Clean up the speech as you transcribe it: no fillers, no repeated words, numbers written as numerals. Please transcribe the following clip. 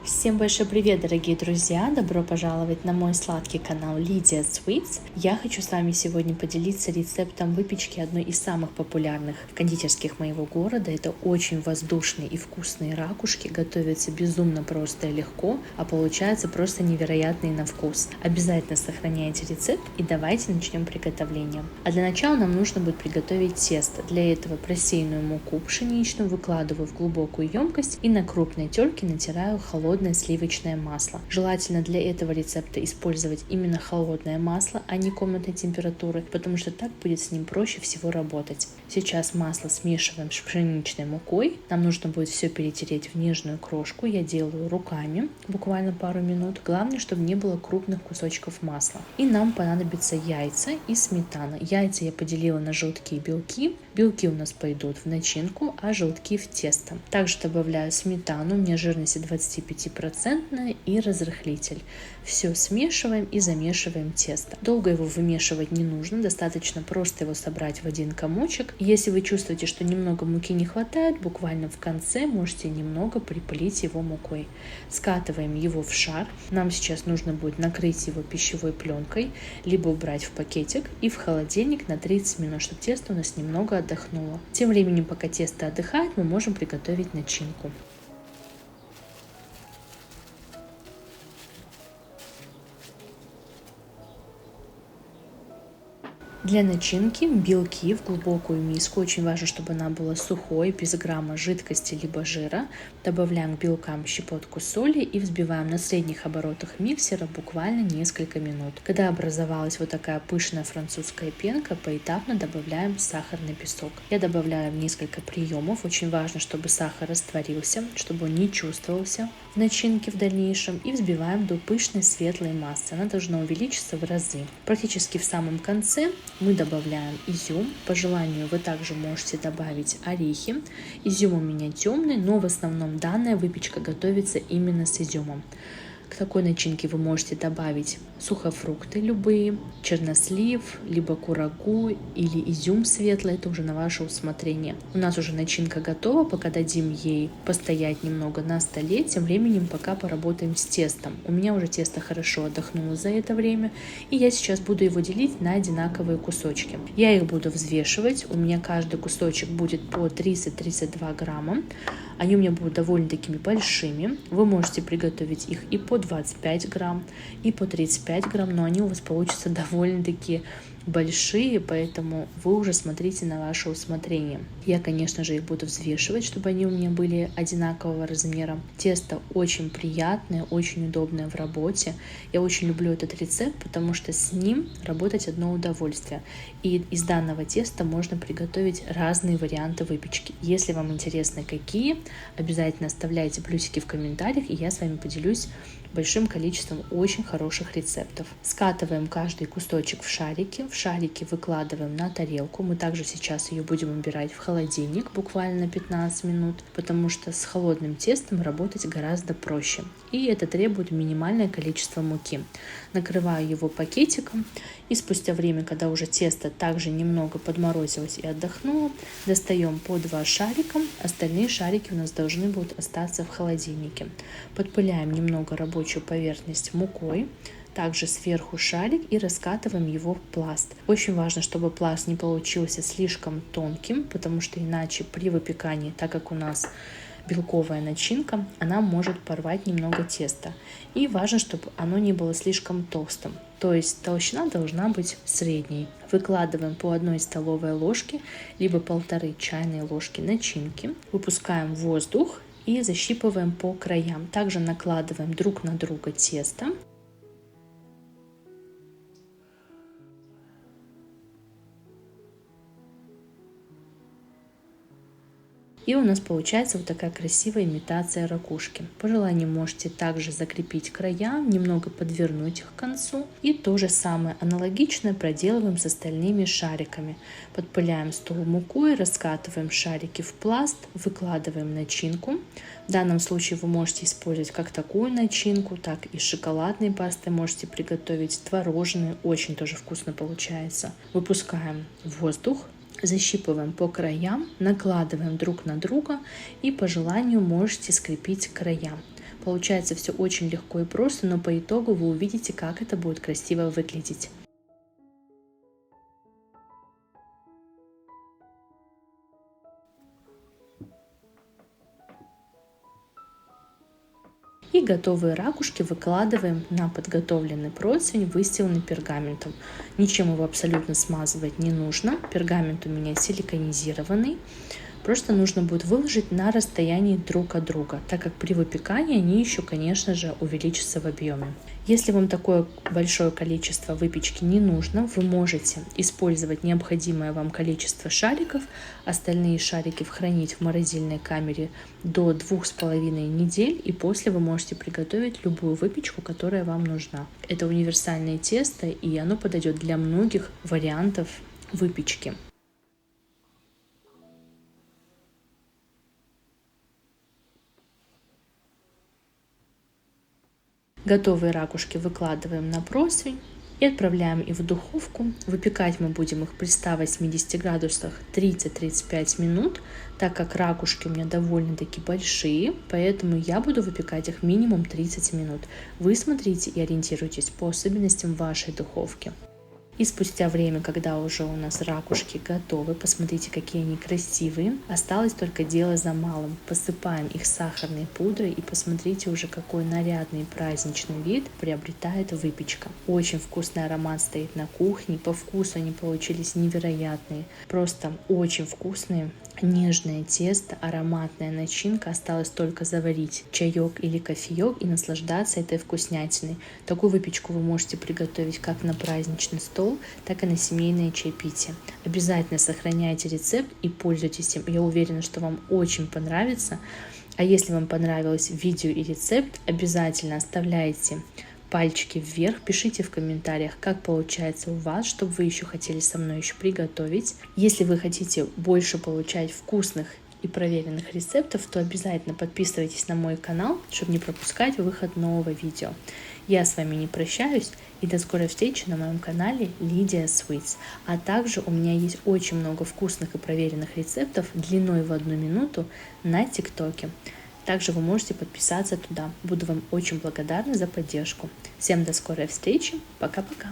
Всем большой привет, дорогие друзья! Добро пожаловать на мой сладкий канал Lydia Sweets. Я хочу с вами сегодня поделиться рецептом выпечки одной из самых популярных кондитерских моего города. Это очень воздушные и вкусные ракушки. Готовятся безумно просто и легко, а получаются просто невероятные на вкус. Обязательно сохраняйте рецепт и давайте начнем приготовление. А для начала нам нужно будет приготовить тесто. Для этого просеянную муку пшеничную выкладываю в глубокую емкость и на крупной терке натираю холодное сливочное масло. Желательно для этого рецепта использовать именно холодное масло, а не комнатной температуры, потому что так будет с ним проще всего работать. Сейчас масло смешиваем с пшеничной мукой. Нам нужно будет все перетереть в нежную крошку. Я делаю руками, буквально пару минут. Главное, чтобы не было крупных кусочков масла. И нам понадобятся яйца и сметана. Яйца я поделила на желтки и белки. Белки у нас пойдут в начинку, а желтки в тесто. Также добавляю сметану, у меня жирность 25% и разрыхлитель. Все смешиваем и замешиваем тесто. Долго его вымешивать не нужно, достаточно просто его собрать в один комочек. Если вы чувствуете, что немного муки не хватает, буквально в конце можете немного припылить его мукой. Скатываем его в шар. Нам сейчас нужно будет накрыть его пищевой пленкой, либо убрать в пакетик и в холодильник на 30 минут, чтобы тесто у нас немного отдохнуло. Тем временем, пока тесто отдыхает, мы можем приготовить начинку. Для начинки белки в глубокую миску. Очень важно, чтобы она была сухой, без грамма жидкости либо жира. Добавляем к белкам щепотку соли и взбиваем на средних оборотах миксера буквально несколько минут. Когда образовалась вот такая пышная французская пенка, поэтапно добавляем сахарный песок. Я добавляю несколько приемов. Очень важно, чтобы сахар растворился, чтобы он не чувствовался в начинке в дальнейшем. И взбиваем до пышной светлой массы. Она должна увеличиться в разы. Практически в самом конце мы добавляем изюм. По желанию вы также можете добавить орехи. Изюм у меня темный, но в основном данная выпечка готовится именно с изюмом. К такой начинке вы можете добавить сухофрукты любые, чернослив, либо курагу или изюм светлый, это уже на ваше усмотрение. У нас уже начинка готова, пока дадим ей постоять немного на столе, тем временем пока поработаем с тестом. У меня уже тесто хорошо отдохнуло за это время, и я сейчас буду его делить на одинаковые кусочки. Я их буду взвешивать, у меня каждый кусочек будет по 30-32 грамма. Они у меня будут довольно такими большими. Вы можете приготовить их и по 25 грамм, и по 35 грамм, но они у вас получатся довольно-таки большие, поэтому вы уже смотрите на ваше усмотрение. Я, конечно же, их буду взвешивать, чтобы они у меня были одинакового размера. Тесто очень приятное, очень удобное в работе. Я очень люблю этот рецепт, потому что с ним работать одно удовольствие. И из данного теста можно приготовить разные варианты выпечки. Если вам интересно, какие, обязательно оставляйте плюсики в комментариях, и я с вами поделюсь большим количеством очень хороших рецептов. Скатываем каждый кусочек в шарики. В шарики выкладываем на тарелку. Мы также сейчас ее будем убирать в холодильник буквально на 15 минут, потому что с холодным тестом работать гораздо проще. И это требует минимальное количество муки. Накрываю его пакетиком. И спустя время, когда уже тесто также немного подморозилось и отдохнуло, достаем по 2 шарика. Остальные шарики у нас должны будут остаться в холодильнике. Подпыляем немного рабочую поверхность мукой. Также сверху шарик и раскатываем его в пласт. Очень важно, чтобы пласт не получился слишком тонким, потому что иначе при выпекании, так как у нас белковая начинка, она может порвать немного теста. И важно, чтобы оно не было слишком толстым. То есть толщина должна быть средней. Выкладываем по 1 столовой ложке, либо 1,5 чайной ложки начинки. Выпускаем воздух и защипываем по краям. Также накладываем друг на друга тесто. И у нас получается вот такая красивая имитация ракушки. По желанию можете также закрепить края, немного подвернуть их к концу. И то же самое аналогичное проделываем с остальными шариками. Подпыляем стол мукой, раскатываем шарики в пласт, выкладываем начинку. В данном случае вы можете использовать как такую начинку, так и шоколадной пастой можете приготовить, творожные, очень тоже вкусно получается. Выпускаем воздух. Защипываем по краям, накладываем друг на друга и по желанию можете скрепить края. Получается все очень легко и просто, но по итогу вы увидите, как это будет красиво выглядеть. И готовые ракушки выкладываем на подготовленный противень, выстеленный пергаментом. Ничем его абсолютно смазывать не нужно. Пергамент у меня силиконизированный. Просто нужно будет выложить на расстоянии друг от друга, так как при выпекании они еще, конечно же, увеличатся в объеме. Если вам такое большое количество выпечки не нужно, вы можете использовать необходимое вам количество шариков, остальные шарики хранить в морозильной камере до 2,5 недель, и после вы можете приготовить любую выпечку, которая вам нужна. Это универсальное тесто, и оно подойдет для многих вариантов выпечки. Готовые ракушки выкладываем на противень и отправляем их в духовку. Выпекать мы будем их при 180 градусах 30-35 минут, так как ракушки у меня довольно-таки большие, поэтому я буду выпекать их минимум 30 минут. Вы смотрите и ориентируйтесь по особенностям вашей духовки. И спустя время, когда уже у нас ракушки готовы, посмотрите, какие они красивые. Осталось только дело за малым. Посыпаем их сахарной пудрой и посмотрите уже, какой нарядный праздничный вид приобретает выпечка. Очень вкусный аромат стоит на кухне. По вкусу они получились невероятные. Просто очень вкусные. Нежное тесто, ароматная начинка. Осталось только заварить чаек или кофеек и наслаждаться этой вкуснятиной. Такую выпечку вы можете приготовить как на праздничный стол, так и на семейное чаепитие. Обязательно сохраняйте рецепт и пользуйтесь им. Я уверена, что вам очень понравится. А если вам понравилось видео и рецепт, обязательно оставляйте пальчики вверх, пишите в комментариях, как получается у вас, чтобы вы еще хотели со мной еще приготовить. Если вы хотите больше получать вкусных и проверенных рецептов, то обязательно подписывайтесь на мой канал, чтобы не пропускать выход нового видео. Я с вами не прощаюсь и до скорой встречи на моем канале Lydia Sweets. А также у меня есть очень много вкусных и проверенных рецептов длиной в 1 минуту на ТикТоке. Также вы можете подписаться туда. Буду вам очень благодарна за поддержку. Всем до скорой встречи. Пока-пока.